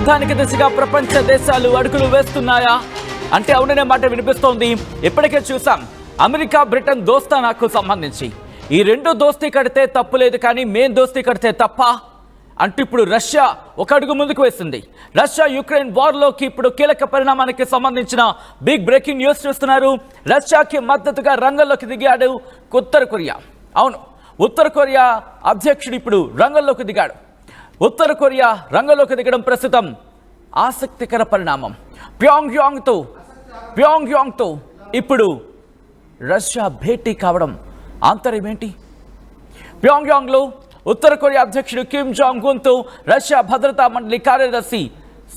యుద్ధానికి దిశగా ప్రపంచ దేశాలు అడుగులు వేస్తున్నాయా అంటే అవుననే మాట వినిపిస్తోంది. ఇప్పటికే చూసాం అమెరికా బ్రిటన్ దోస్తానాకు సంబంధించి ఈ రెండు దోస్తీ కడితే తప్పు లేదు, కానీ మేం దోస్తీ కడితే తప్ప అంటూ ఇప్పుడు రష్యా ఒక అడుగు ముందుకు వేసింది. రష్యా యుక్రెయిన్ వార్లోకి ఇప్పుడు కీలక పరిణామానికి సంబంధించిన బిగ్ బ్రేకింగ్ న్యూస్ చూస్తున్నారు. రష్యాకి మద్దతుగా రంగంలోకి దిగాడు ఉత్తర కొరియా. అవును, ఉత్తర కొరియా అధ్యక్షుడు ఇప్పుడు రంగంలోకి దిగాడు. ఉత్తర కొరియా రంగంలోకి దిగడం ప్రస్తుతం ఆసక్తికర పరిణామం. ప్యోంగ్యాంగ్తో ఇప్పుడు రష్యా భేటీ కావడం ఆంతర్యం ఏంటి? ప్యోంగ్యాంగ్లో ఉత్తర కొరియా అధ్యక్షుడు కిమ్ జాంగ్ ఉన్తో రష్యా భద్రతా మండలి కార్యదర్శి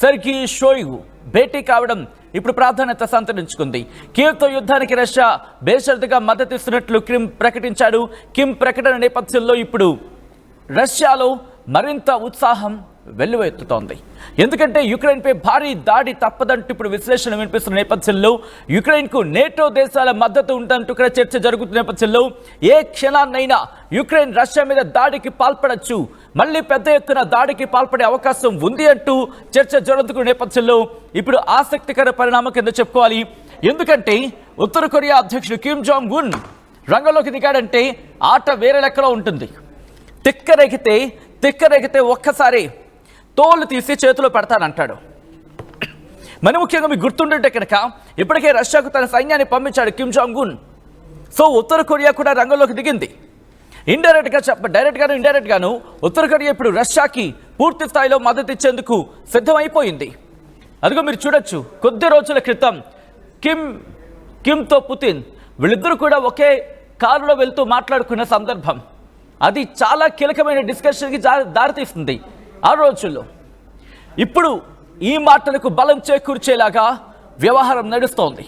సెర్గీ షోయిగు భేటీ కావడం ఇప్పుడు ప్రాధాన్యత సంతరించుకుంది. కీవ్తో యుద్ధానికి రష్యా బేషరతుగా మద్దతిస్తున్నట్లు కిమ్ ప్రకటించాడు. కిమ్ ప్రకటన నేపథ్యంలో ఇప్పుడు రష్యాలో మరింత ఉత్సాహం వెల్లువెత్తుతోంది. ఎందుకంటే యుక్రెయిన్పై భారీ దాడి తప్పదంటూ ఇప్పుడు విశ్లేషణ వినిపిస్తున్న నేపథ్యంలో యుక్రెయిన్కు నేటో దేశాల మద్దతు ఉందంటూ ఇక్కడ చర్చ జరుగుతున్న నేపథ్యంలో ఏ క్షణాన్నైనా యుక్రెయిన్ రష్యా మీద దాడికి పాల్పడచ్చు, మళ్ళీ పెద్ద ఎత్తున దాడికి పాల్పడే అవకాశం ఉంది అంటూ చర్చ జరుగుతున్న నేపథ్యంలో ఇప్పుడు ఆసక్తికర పరిణామం కింద చెప్పుకోవాలి. ఎందుకంటే ఉత్తర కొరియా అధ్యక్షుడు కిమ్ జాంగ్ ఉన్ రంగంలోకి దిగాడంటే ఆట వేరే లెక్కలో ఉంటుంది. తిక్కరేగితే ఒక్కసారి తోలు తీసి చేతిలో పెడతానంటాడు. మరి ముఖ్యంగా మీకు గుర్తుంటుంటే కనుక ఇప్పటికే రష్యాకు తన సైన్యాన్ని పంపించాడు కిమ్ జాంగ్ ఉన్. సో ఉత్తర కొరియా కూడా రంగంలోకి దిగింది. ఇండైరెక్ట్గాను ఉత్తర కొరియా ఇప్పుడు రష్యాకి పూర్తి స్థాయిలో మద్దతు ఇచ్చేందుకు సిద్ధమైపోయింది. అదిగో మీరు చూడొచ్చు, కొద్ది రోజుల క్రితం కిమ్తో పుతిన్ వీళ్ళిద్దరూ కూడా ఒకే కారులో వెళ్తూ మాట్లాడుకున్న సందర్భం. అది చాలా కీలకమైన డిస్కషన్కి దారితీస్తుంది ఆ రోజుల్లో. ఇప్పుడు ఈ మాటలకు బలం చేకూర్చేలాగా వ్యవహారం నడుస్తోంది.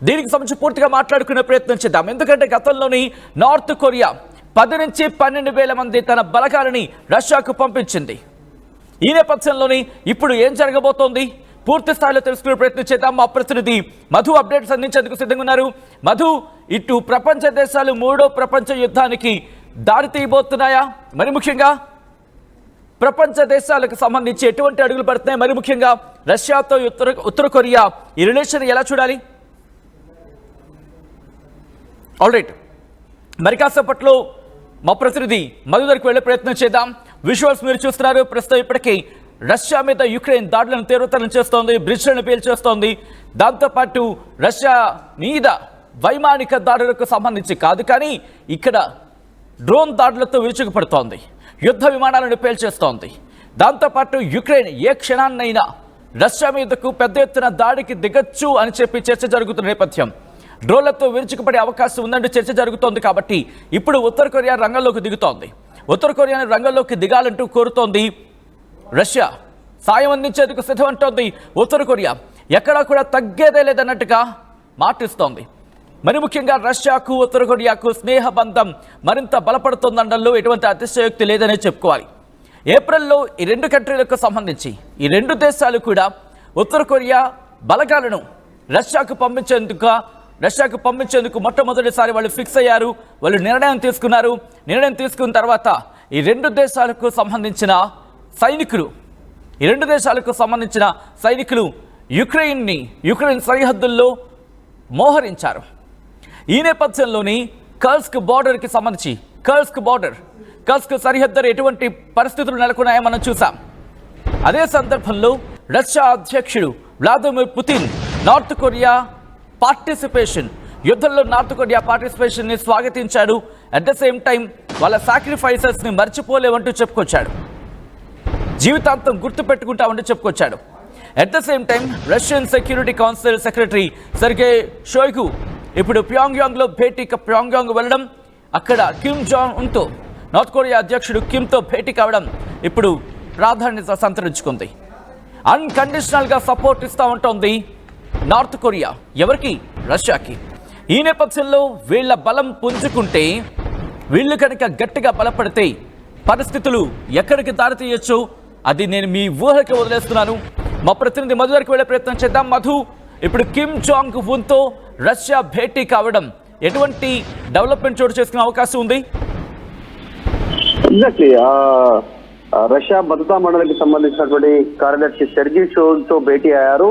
దీనికి సంబంధించి పూర్తిగా మాట్లాడుకునే ప్రయత్నం చేద్దాం. ఎందుకంటే గతంలోని నార్త్ కొరియా 10 నుంచి 12,000 మంది తన బలగాలని రష్యాకు పంపించింది. ఈ నేపథ్యంలోని ఇప్పుడు ఏం జరగబోతోంది పూర్తి స్థాయిలో తెలుసుకునే ప్రయత్నం చేద్దాం. మా ప్రతినిధి మధు అప్డేట్స్ అందించేందుకు సిద్ధంగా ఉన్నారు. మధు, ఇటు ప్రపంచ దేశాలు మూడో ప్రపంచ యుద్ధానికి దారి తీయబోతున్నాయా? మరి ముఖ్యంగా ప్రపంచ దేశాలకు సంబంధించి ఎటువంటి అడుగులు పడుతున్నాయి? మరి ముఖ్యంగా రష్యాతో ఉత్తర కొరియా ఈ రిలేషన్ ఎలా చూడాలి? ఆల్రైట్, మరి కాసేపట్లో మా ప్రతినిధి మధు దగ్గరికి వెళ్ళే ప్రయత్నం చేద్దాం. విజువల్స్ మీరు చూస్తున్నారు. ప్రస్తుతం ఇప్పటికీ రష్యా మీద యుక్రెయిన్ దాడులను తీవ్రతరం చేస్తోంది, బ్రిడ్జ్లను పేల్చేస్తోంది. దాంతోపాటు రష్యా మీద వైమానిక దాడులకు సంబంధించి కాదు, కానీ ఇక్కడ డ్రోన్ దాడులతో విరుచుకుపడుతోంది, యుద్ధ విమానాలను పేల్చేస్తోంది. దాంతోపాటు యుక్రెయిన్ ఏ క్షణాన్నైనా రష్యా మీదకు పెద్ద ఎత్తున దాడికి దిగచ్చు అని చెప్పి చర్చ జరుగుతున్న నేపథ్యం. డ్రోన్లతో విరుచుకుపడే అవకాశం ఉందంటూ చర్చ జరుగుతోంది. కాబట్టి ఇప్పుడు ఉత్తర కొరియా రంగంలోకి దిగుతోంది. ఉత్తర కొరియాను రంగంలోకి దిగాలంటూ కోరుతోంది రష్యా. సాయం అందించేందుకు సిద్ధమంటోంది ఉత్తర కొరియా. ఎక్కడా కూడా తగ్గేదే లేదన్నట్టుగా మాటిస్తోంది. మరి ముఖ్యంగా రష్యాకు ఉత్తర కొరియాకు స్నేహ బంధం మరింత బలపడుతోందనడంలో ఎటువంటి అతిశయోక్తి లేదనే చెప్పుకోవాలి. ఏప్రిల్లో ఈ రెండు కంట్రీలకు సంబంధించి ఈ రెండు దేశాలు కూడా ఉత్తర కొరియా బలగాలను రష్యాకు పంపించేందుకు మొట్టమొదటిసారి వాళ్ళు ఫిక్స్ అయ్యారు. వాళ్ళు నిర్ణయం తీసుకున్నారు. నిర్ణయం తీసుకున్న తర్వాత ఈ రెండు దేశాలకు సంబంధించిన సైనికులు యుక్రెయిన్ సరిహద్దుల్లో మోహరించారు. ఈ నేపథ్యంలోని కర్స్క్ బార్డర్కి సంబంధించి కర్స్క్ సరిహద్దు ఎటువంటి పరిస్థితులు నెలకొన్నాయో మనం చూసాం. అదే సందర్భంలో రష్యా అధ్యక్షుడు వ్లాదిమిర్ పుతిన్ యుద్ధంలో నార్త్ కొరియా పార్టిసిపేషన్ని స్వాగతించాడు. అట్ ద సేమ్ టైం వాళ్ళ సాక్రిఫైసెస్ని మర్చిపోలేవంటూ చెప్పుకొచ్చాడు, జీవితాంతం గుర్తుపెట్టుకుంటామంటూ చెప్పుకొచ్చాడు. At the same time Russian security council secretary Sergei Shoigu ఇప్పుడు ప్యోంగ్యాంగ్ వెళ్ళడం, అక్కడ కిమ్ జాంగ్ ఉన్తో నార్త్ కొరియా అధ్యక్షుడు కిమ్తో భేటీ కావడం ఇప్పుడు ప్రాధాన్యత సంతరించుకుంది. అన్కండిషనల్గా సపోర్ట్ ఇస్తూ ఉంటుంది నార్త్ కొరియా. ఎవరికి? రష్యాకి. ఈ నేపథ్యంలో వీళ్ళ బలం పుంజుకుంటే, వీళ్ళు కనుక గట్టిగా బలపడితే పరిస్థితులు ఎక్కడికి దారితీయచ్చు అది నేను మీ ఊహకి వదిలేస్తున్నాను. మా ప్రతినిధి మధు దగ్గరికి వెళ్ళే ప్రయత్నం చేద్దాం. మధు, ఇప్పుడు కిమ్ జాంగ్ ఉన్తో రష్యా భేటీ కావడం ఎటువంటి డెవలప్మెంట్ చోటు చేసుకునే అవకాశం ఉంది? ఎగ్జాక్ట్లీ రష్యా భద్రతా మండలికి సంబంధించినటువంటి కార్యదర్శి సెర్జీ షోయిగుతో భేటీ అయ్యారు.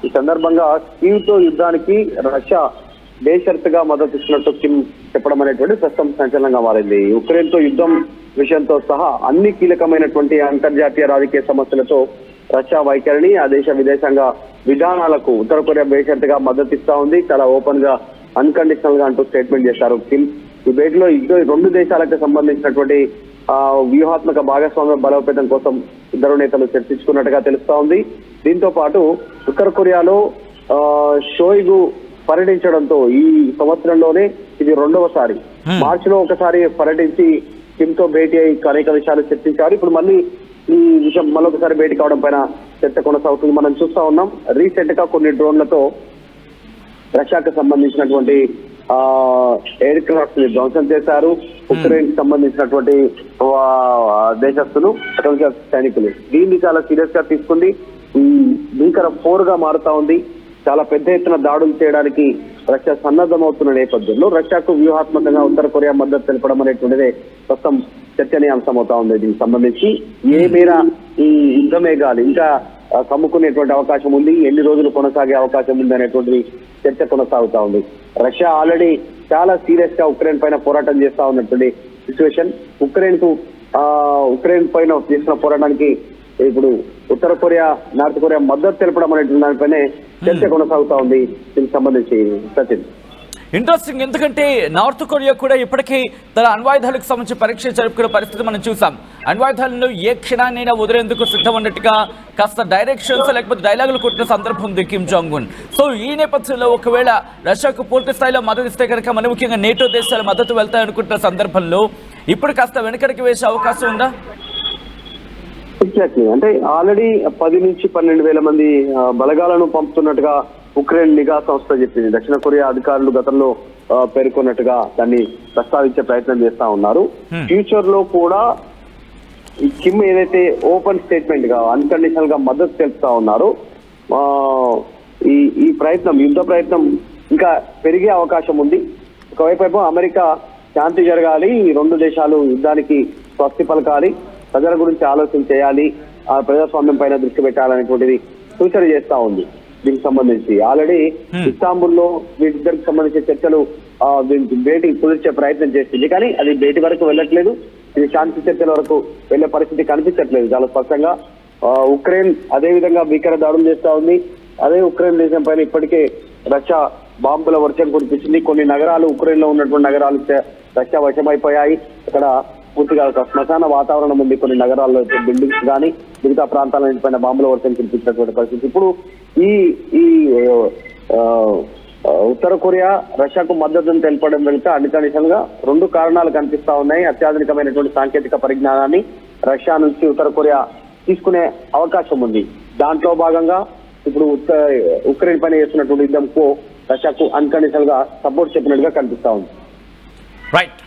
ఈ సందర్భంగా కీవ్తో యుద్ధానికి రష్యా బేషరతుగా మద్దతు ఇస్తున్నట్టు కిమ్ చెప్పడం అనేటువంటి ప్రస్తుతం సంచలనంగా మారింది. ఉక్రెయిన్ తో యుద్ధం విషయంతో సహా అన్ని కీలకమైనటువంటి అంతర్జాతీయ రాజకీయ సమస్యలతో రష్యా వైఖరిని, ఆ దేశ విదేశాంగ విధానాలకు ఉత్తర కొరియా బేషరతుగా మద్దతు ఇస్తా ఉంది. చాలా ఓపెన్ గా, అన్కండిషనల్ గా అంటూ స్టేట్మెంట్ చేశారు కిమ్. ఈ భేటీలో రెండు దేశాలకు సంబంధించినటువంటి వ్యూహాత్మక భాగస్వామ్య బలోపేతం కోసం ఇద్దరు నేతలు చర్చించుకున్నట్టుగా తెలుస్తా ఉంది. దీంతో పాటు ఉత్తర కొరియాలో షోయిగు పర్యటించడంతో ఈ సంవత్సరంలోనే ఇది రెండవసారి. మార్చిలో ఒకసారి పర్యటించి కిమ్ తో భేటీ అయి అనేక విషయాలు చర్చించారు. ఇప్పుడు మళ్ళీ ఈ విషయం మరొకసారి భేటీ కావడం పైన చర్చ కొనసాగుతుంది. మనం చూస్తా ఉన్నాం, రీసెంట్ గా కొన్ని డ్రోన్లతో రష్యాకు సంబంధించినటువంటి ఎయిర్ క్రాఫ్ట్ ని ధ్వంసం చేశారు. ఉక్రెయిన్ కి సంబంధించినటువంటి దేశస్తులు, సైనికులు దీన్ని చాలా సీరియస్ గా తీసుకుంది. భీకర పోరుగా మారుతా ఉంది. చాలా పెద్ద ఎత్తున దాడులు చేయడానికి రష్యా సన్నద్ధమవుతున్న నేపథ్యంలో రష్యాకు వ్యూహాత్మకంగా ఉత్తర కొరియా మద్దతు తెలపడం అనేటువంటిదే ప్రస్తుతం చర్చనీయాంశం అవుతా ఉంది. దీనికి సంబంధించి ఏ మేర ఈ యుద్ధ మేఘాలు ఇంకా కమ్ముకునేటువంటి అవకాశం ఉంది, ఎన్ని రోజులు కొనసాగే అవకాశం ఉంది అనేటువంటి చర్చ కొనసాగుతా ఉంది. రష్యా ఆల్రెడీ చాలా సీరియస్ గా ఉక్రెయిన్ పైన పోరాటం చేస్తా ఉన్నటువంటి సిచ్యువేషన్. ఉక్రెయిన్ పైన చేసిన పోరాటానికి ఇప్పుడు ఉత్తర కొరియా, నార్త్ కొరియా మద్దతు తెలపడం అనేటువంటి దానిపైనే చర్చ కొనసాగుతా ఉంది. దీనికి సంబంధించి సచిన్ ఇంట్రెస్టింగ్, ఎందుకంటే నార్త్ కొరియా కూడా ఇప్పటికీ తన అణ్వాయుధాలకు సంబంధించి పరీక్ష జరుపుకునే పరిస్థితి మనం చూసాం. అణ్వాయుధాలను ఏ క్షణాన్నైనా వదిలేందుకు సిద్ధం ఉన్నట్టుగా కాస్త డైరెక్షన్స్ లేకపోతే డైలాగులు కొట్టిన సందర్భం ఉంది కిమ్ జాంగ్ ఉన్. సో ఈ నేపథ్యంలో ఒకవేళ రష్యాకు పూర్తి స్థాయిలో మద్దతు ఇస్తే కనుక మన ముఖ్యంగా నేటో దేశాల మద్దతు వెళ్తాయనుకుంటున్న సందర్భంలో ఇప్పుడు కాస్త వెనకడికి వేసే అవకాశం ఉందా? ఎగ్జాక్ట్లీ, అంటే ఆల్రెడీ 10 నుంచి 12,000 మంది బలగాలను పంపుతున్నట్టుగా ఉక్రెయిన్ నిఘా సంస్థ చెప్పింది. దక్షిణ కొరియా అధికారులు గతంలో పేర్కొన్నట్టుగా దాన్ని ప్రస్తావించే ప్రయత్నం చేస్తా ఉన్నారు. ఫ్యూచర్ లో కూడా ఈ కిమ్ ఏదైతే ఓపెన్ స్టేట్మెంట్ గా, అన్కండిషనల్ గా మద్దతు తెలుపుతా ఉన్నారు, ఈ ప్రయత్నం, యుద్ధ ప్రయత్నం ఇంకా పెరిగే అవకాశం ఉంది. ఒకవైపు అమెరికా శాంతి జరగాలి, ఈ రెండు దేశాలు యుద్ధానికి స్వస్తి పలకాలి, ప్రజల గురించి ఆలోచన చేయాలి, ఆ ప్రజాస్వామ్యం పైన దృష్టి పెట్టాలనేటువంటిది సూచన చేస్తా ఉంది. దీనికి సంబంధించి ఆల్రెడీ ఇస్తాంబుల్లో వీటిద్దరికి సంబంధించిన చర్చలు భేటీ కుదిర్చే ప్రయత్నం చేస్తుంది. కానీ అది భేటీ వరకు వెళ్ళట్లేదు. ఇది శాంతి చర్చల వరకు వెళ్లే పరిస్థితి కనిపించట్లేదు చాలా స్పష్టంగా. ఉక్రెయిన్ అదే విధంగా భీకర దాడులు చేస్తా ఉంది. అదే ఉక్రెయిన్ దేశం పైన ఇప్పటికే రష్యా బాంబుల వర్షం కురిపించింది. కొన్ని నగరాలు, ఉక్రెయిన్ లో ఉన్నటువంటి నగరాలు రష్యా వశమైపోయాయి. అక్కడ పూర్తిగా ఒక శ్మశాన వాతావరణం ఉంది. కొన్ని నగరాల్లో బిల్డింగ్స్ కానీ మిగతా ప్రాంతాలన్నింటిపైన బాంబుల వర్షం కురిపించినటువంటి పరిస్థితి. ఇప్పుడు ఈ ఉత్తర కొరియా రష్యాకు మద్దతును తెలపడం వెనుక అన్కండిషనల్ గా రెండు కారణాలు కనిపిస్తా ఉన్నాయి. అత్యాధునికమైనటువంటి సాంకేతిక పరిజ్ఞానాన్ని రష్యా నుంచి ఉత్తర కొరియా తీసుకునే అవకాశం ఉంది. దాంట్లో భాగంగా ఇప్పుడు ఉక్రెయిన్ పైన చేస్తున్నటువంటి యుద్ధంకు రష్యాకు అన్కండిషనల్ గా సపోర్ట్ చెప్పినట్టుగా కనిపిస్తా ఉంది. రైట్.